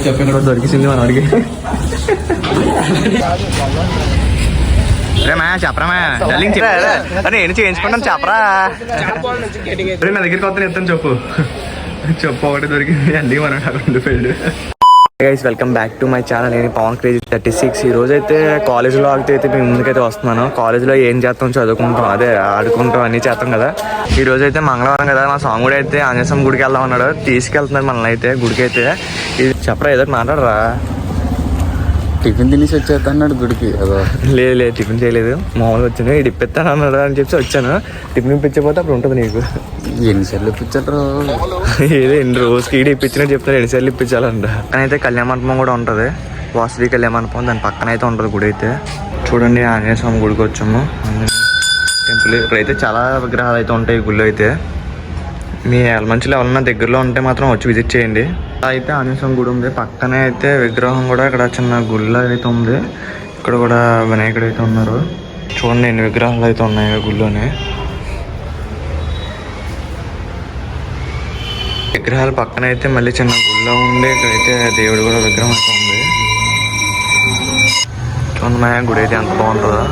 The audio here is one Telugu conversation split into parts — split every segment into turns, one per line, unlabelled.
చెప్పి ఇక్కడ దొరికింది మన వాడికి. రేమా చెప్పరామా డార్లింగ్ నేను చేయించుకుంటాను చెప్పరా. నా దగ్గరికి వస్తాను ఎత్తాను చెప్పు చెప్పు ఒకటి దొరికింది అల్లి మన పెళ్ళి. Guys welcome back to my channel. నేను పవన్ క్రేజీ 36. ఈ రోజు అయితే కాలేజ్లో అయితే మేము ముందుకైతే వస్తున్నాను. కాలేజ్లో ఏం చేస్తాం, చదువుకుంటాం, అదే ఆడుకుంటాం, అన్నీ చేస్తాం కదా. ఈ రోజు అయితే మంగళవారం కదా, మా సాంగుడు అయితే ఆంజనేయం గుడికి వెళ్దాం అన్నాడు. తీసుకెళ్తున్నాడు మనల్ని అయితే గుడికి. అయితే ఇది చెప్పరా ఏదో మాట్లాడరా.
టిఫిన్ తినేసి వచ్చేస్తాడు గుడికి.
లేదు లేదు టిఫిన్ చేయలేదు, మామూలుగా వచ్చాను. ఇది ఇప్పిస్తాను అన్నాడు అని చెప్పి వచ్చాను. టిఫిన్ ఇప్పించకపోతే అప్పుడు ఉంటుంది నీకు.
ఎన్నిసార్లు ఇప్పించారు?
ఏదో ఎన్ని రోజుకి ఈడు ఇప్పించినట్టు చెప్తాను, ఎన్నిసార్లు ఇప్పించాలంట. అయితే కళ్యాణ మండపం కూడా ఉంటుంది, వాసవి కళ్యాణ మండపం. దాని పక్కన అయితే ఉంటుంది గుడి. అయితే చూడండి ఆంజనేయ స్వామి గుడికి వచ్చాము. టెంపుల్ ఇక్కడైతే చాలా విగ్రహాలు అయితే ఉంటాయి ఈ గుళ్ళు. అయితే మీ మంచిలో ఎవరన్నా దగ్గరలో ఉంటే మాత్రం వచ్చి విజిట్ చేయండి. అయితే ఆంజనేయ స్వామి గుడి ఉంది, పక్కనే అయితే విగ్రహం కూడా ఇక్కడ చిన్న గుళ్ళ అయితే ఉంది. ఇక్కడ కూడా వినాయకుడు అయితే ఉన్నారు. చూడండి ఎన్ని విగ్రహాలు అయితే ఉన్నాయి గుళ్ళోనే. విగ్రహాల పక్కన అయితే మళ్ళీ చిన్న గుళ్ళ ఉంది. ఇక్కడైతే దేవుడు కూడా విగ్రహం అయితే ఉంది. చూడండి గుడి అయితే ఎంత బాగుంటుందో.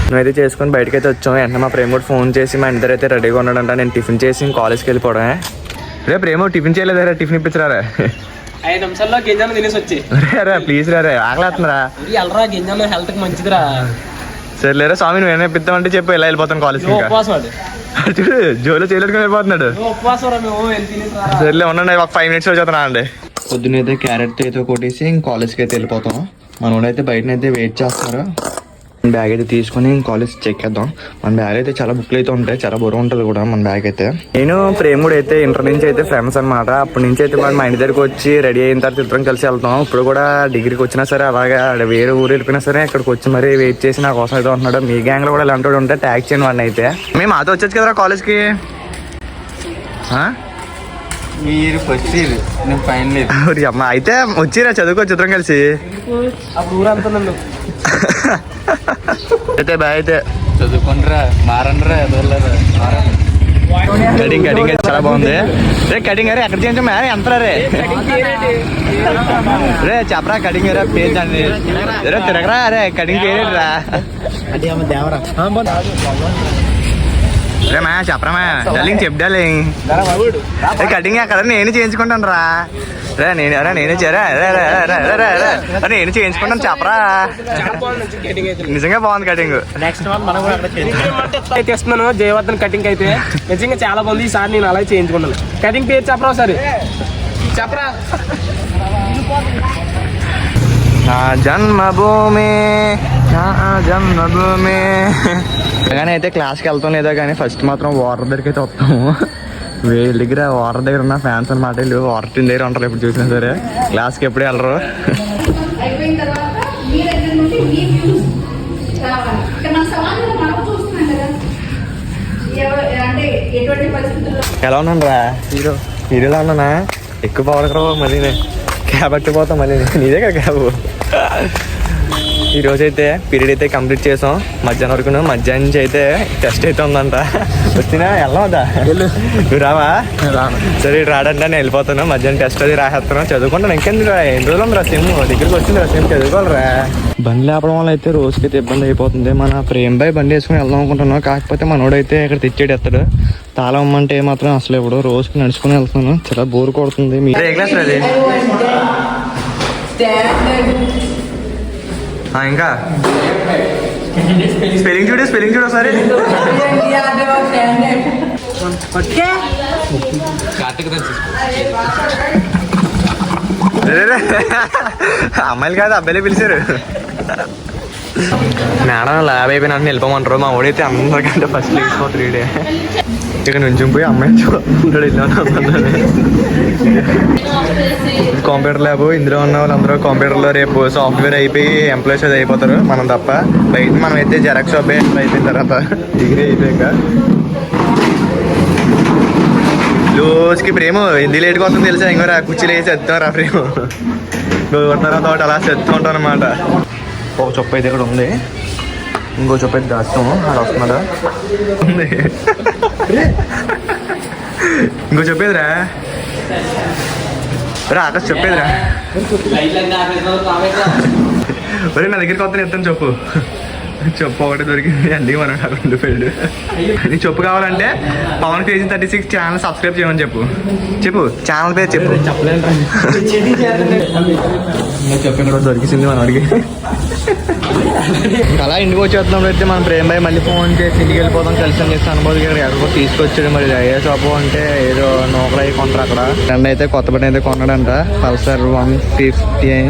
నువ్వైతే చేసుకొని బయటకు అయితే వచ్చాము. వెంటనే మా ప్రేమ కూడా ఫోన్ చేసి మా ఇంటర్ అయితే రెడీగా ఉన్నాడంట. నేను టిఫిన్ చేసి కాలేజ్కి వెళ్ళిపోవడమే. రే ప్రేమ టిఫిన్ చేయలేదా? టిఫిన్ ఇప్పించరా.
5 నిమిషాల్లో గింజలు తినేసి వచ్చి
రే ప్లీజ్ రా ఆగలేస్తున్నారా.
గింజలు హెల్త్ కి మంచిదిరా.
సరేలేరా స్వామి నువ్వు ఏమైనా ఇప్పిద్దామంటే చెప్పు, ఎలా వెళ్ళిపోతాను కాలేజ్కి. చూడు జోలో చేయలేదుకొని వెళ్ళిపోతున్నాడు. సరేలే ఉండండి, ఒక 5 మినిట్స్ వచ్చేస్తున్నా అండి. పొద్దున్న అయితే క్యారెట్ అయితే కొట్టేసి కాలేజ్కి అయితే వెళ్ళిపోతాం. మనోడైతే బయటనైతే వెయిట్ చేస్తున్నారు. బ్యాగ్ అయితే తీసుకుని కాలేజ్ చెక్ చేద్దాం. మన బ్యాగ్ అయితే చాలా బుక్లు అయితే ఉంటాయి, చాలా బరువు ఉంటుంది కూడా మన బ్యాగ్ అయితే. నేను ప్రేమ కూడా అయితే ఇంటర్ నుంచి అయితే ఫ్రెండ్స్ అనమాట. అప్పటి నుంచి అయితే మా ఇంటి దగ్గరికి వచ్చి రెడీ అయిన తర్వాత ఇద్దరం కలిసి వెళ్తాం. ఇప్పుడు కూడా డిగ్రీకి వచ్చినా సరే అలాగే వేరే ఊరు వెళ్ళిపోయినా సరే ఇక్కడికి వచ్చి మరి వెయిట్ చేసి నా కోసం అయితే ఉంటున్నాడు. మీ గ్యాంగ్ లో కూడా ఇలాంటి ఉంటే ట్యాగ్ చేయని వాడిని అయితే. మేము మాతో వచ్చేది కదరా కాలేజ్కి.
మీరు ఫస్ట్ ఇయర్, నేను ఫైనల్ ఇయర్.
అమ్మ అయితే వచ్చిరా చదువుకోవచ్చు ఇద్దరం కలిసి. అయితే బాయ్ అయితే
చదువుకుంటారా మారండిరా ఎదవలేరా.
కటింగ్ కటింగ్ అయితే చాలా బాగుంది. రే కటింగ్ అరే ఎక్కడ చేయించాం ఎంత రే రే చెప్పరా కటింగ్ రా పేజ్ అండి రే తిరగరా. అరే కటింగ్ చేయలేదురా రే మా చెప్పరా డార్లింగ్ చెప్పు డార్లింగ్. కటింగ్ అక్కడ నేను చేయించుకుంటాను రా. రే నేనే చేరా నేను చేయించుకుంటాను చెప్పరా. నిజంగా బాగుంది కటింగ్.
నెక్స్ట్ అయితే ఇస్తున్నాను జయవర్ధన్ కటింగ్ అయితే నిజంగా చాలా బాగుంది. ఈసారి నేను అలాగే చేయించుకున్నాను. కటింగ్ పేరు చెప్పరా ఒకసారి చెప్పరా.
నా జన్మభూమి నా జన్మభూమి. కానీ అయితే క్లాస్కి వెళ్తాం లేదా కానీ ఫస్ట్ మాత్రం వాటర్ దగ్గరికి అయితే వస్తాము. వీళ్ళ దగ్గర వాటర్ దగ్గర ఉన్న ఫ్యాన్స్ అనమాట. వీళ్ళు వాటర్ టీన్ దగ్గర ఉంటారు ఎప్పుడు చూసినా సరే. క్లాస్కి ఎప్పుడు వెళ్ళరు. ఎలా ఉన్నాను రా హీరో హీరోలా ఉన్నానా? ఎక్కువ పవర్ మళ్ళీ క్యాబ్ పట్టిపోతాం మళ్ళీ. నీదే కదా క్యాబ్. ఈరోజు అయితే పీరియడ్ అయితే కంప్లీట్ చేసాం మధ్యాహ్నం వరకు. మధ్యాహ్నం నుంచి అయితే టెస్ట్ అయితే ఉందంట. వచ్చినా వెళ్ళవద్దా? నువ్వు రావా? సరే రాడంటే నేను వెళ్ళిపోతాను. మధ్యాహ్నం టెస్ట్ అది రాసేస్తాను. చదువుకుంటాను. ఇంకెందుకు ఎన్ని రోజులు ఉంది రా సిమ్ దగ్గరికి వచ్చింది రా సిమ్ చదువుకోవాలరా. బండి లేపడం వల్ల అయితే రోజుకైతే ఇబ్బంది అయిపోతుంది. మన ప్రేమ్ బాయ్ బండి వేసుకుని వెళ్దాం అనుకుంటున్నాను. కాకపోతే మనోడైతే ఇక్కడ తెచ్చేడు ఎత్తాడు. తాళం ఇమ్మంటే మాత్రం అసలు ఇప్పుడు రోజుకి నడుచుకుని వెళ్తున్నాను. చాలా బోర్ కొడుతుంది. ఏ క్లాస్ అది ఇంకా స్పెల్లింగ్ చూడు ఒకసారి. అమ్మాయిలు కాదు అబ్బాయిలే పిలిచారు. మేడం ల్యాబ్ అయిపోయినా వెళ్ళిపోమంటారు. మా ఓడైతే అందరికంటే ఫస్ట్ లేచిపో 3 డే ఇక్కడ నుంచి పోయి అమ్మాయి చూడాడు వెళ్ళాను. కంప్యూటర్ ల్యాబ్ ఇందులో ఉన్న వాళ్ళందరూ కంప్యూటర్లో రేపు సాఫ్ట్వేర్ అయిపోయి ఎంప్లాయీస్ అది అయిపోతారు. మనం తప్ప బయట మనం అయితే జెరాక్స్ షాప్ అయిపోయిన తర్వాత డిగ్రీ అయిపోయాక. రోజుకి ప్రేమ హిందీ లేట్గా వస్తుంది తెలుసా. ఇంకోరా కుర్చీలు వేసి ఎత్తాం రా ప్రేమ. తర్వాత అలా చెప్తూ ఉంటాం అనమాట. ఒక చొప్ప అయితే ఇక్కడ ఉంది, ఇంకో చొప్ప అయితే దాస్తాము. అది వస్తున్నాడా ఉంది. ఇంకో చెప్పేదిరా ఆకాశ్ చెప్పేదిరా ఒరే నా దగ్గరికి వస్తే ఎత్తాను చెప్పు చెప్పు ఒకటి దొరికింది అందుకే మనం అక్కడ ఫెయిల్డ్. నీ చెప్పు కావాలంటే పవన్ క్రేజీ 36 ఛానల్ సబ్స్క్రైబ్ చేయమని చెప్పు. చెప్పు ఛానల్ పేరు చెప్పు. చెప్పు ఇక్కడ దొరికింది మనం అడిగి. అలా ఇంటికి వచ్చేస్తున్నాం అయితే మనం ప్రేమ్ భాయ్ మళ్ళీ ఫోన్ చేసి ఇంటికి వెళ్ళిపోతాం కలిసి అని చేసి అనుభవం గారు ఎక్కడికో తీసుకొచ్చాడు. మరి ఏ షాపు అంటే ఏదో నూకలు అవి కొంటారు అక్కడ. ఫ్రెండ్ అయితే కొత్త బండి అయితే కొన్నాడంట పల్సర్ 150.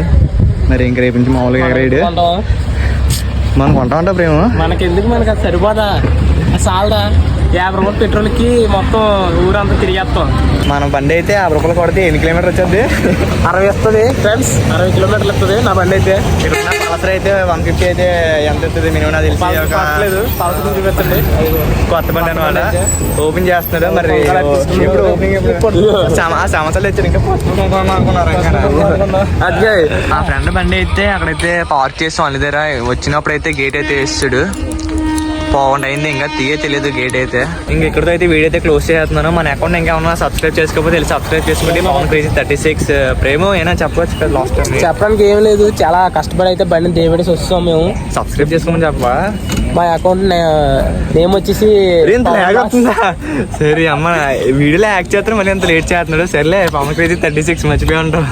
మరి ఇంక రేపు నుంచి మామూలుగా ఎగరేడు మనం కొంటామంటా ప్రేమ.
మనకి ఎందుకు మనకి అది సరిపోదా సాలదా 50 రూపాయలు పెట్రోల్కి మొత్తం ఊరంతా తిరిగేస్తాం.
మన బండి అయితే 50 రూపాయలు కొడితే ఎన్ని కిలోమీటర్ వచ్చేది?
60 వస్తుంది ఫ్రెండ్స్, 60 కిలోమీటర్లు వస్తుంది నా బండి అయితే.
ఇక్కడ పల్సర్ అయితే 150 అయితే ఎంత వస్తుంది మినిమం నాకు తెలిసి
లేదు పల్సర్ చూపెట్టండి.
కొత్త బండి అనమాట ఓపెన్ చేస్తున్నాడు. మరి ఇప్పుడు సంవత్సరాలు వచ్చారు ఇంకా అదే ఆ ఫ్రెండ్ బండి అయితే అక్కడైతే పార్క్ చేసి వాళ్ళ దగ్గర వచ్చినప్పుడు అయితే గేట్ అయితే వేస్తాడు. బాగుంది అయింది ఇంకా తెలియదు గేట్ అయితే. ఇంక ఇక్కడితో అయితే వీడియో అయితే క్లోజ్ చేస్తున్నాను. మన అకౌంట్ ఇంకా ఏమన్నా సబ్స్క్రైబ్ చేసుకోకపోతే సబ్స్క్రైబ్ చేసుకుంటే పవన్ క్రేజీ 36 ప్రేమ ఏమైనా చెప్పవచ్చు కదా. లాస్ట్ టైం
చెప్పడానికి ఏం లేదు, చాలా కష్టపడి అయితే బండిని దేవడేసి వస్తాం మేము.
సబ్స్క్రైబ్ చేసుకోమని చెప్పా.
మా అకౌంట్ నేమ్ వచ్చేసి
సరే అమ్మ వీడియోలో యాక్ట్ చేస్తాను మళ్ళీ అంత లేట్ చేస్తున్నాడు. సరేలే పవన్ క్రేజీ 36 మర్చిపోయి ఉంటాం.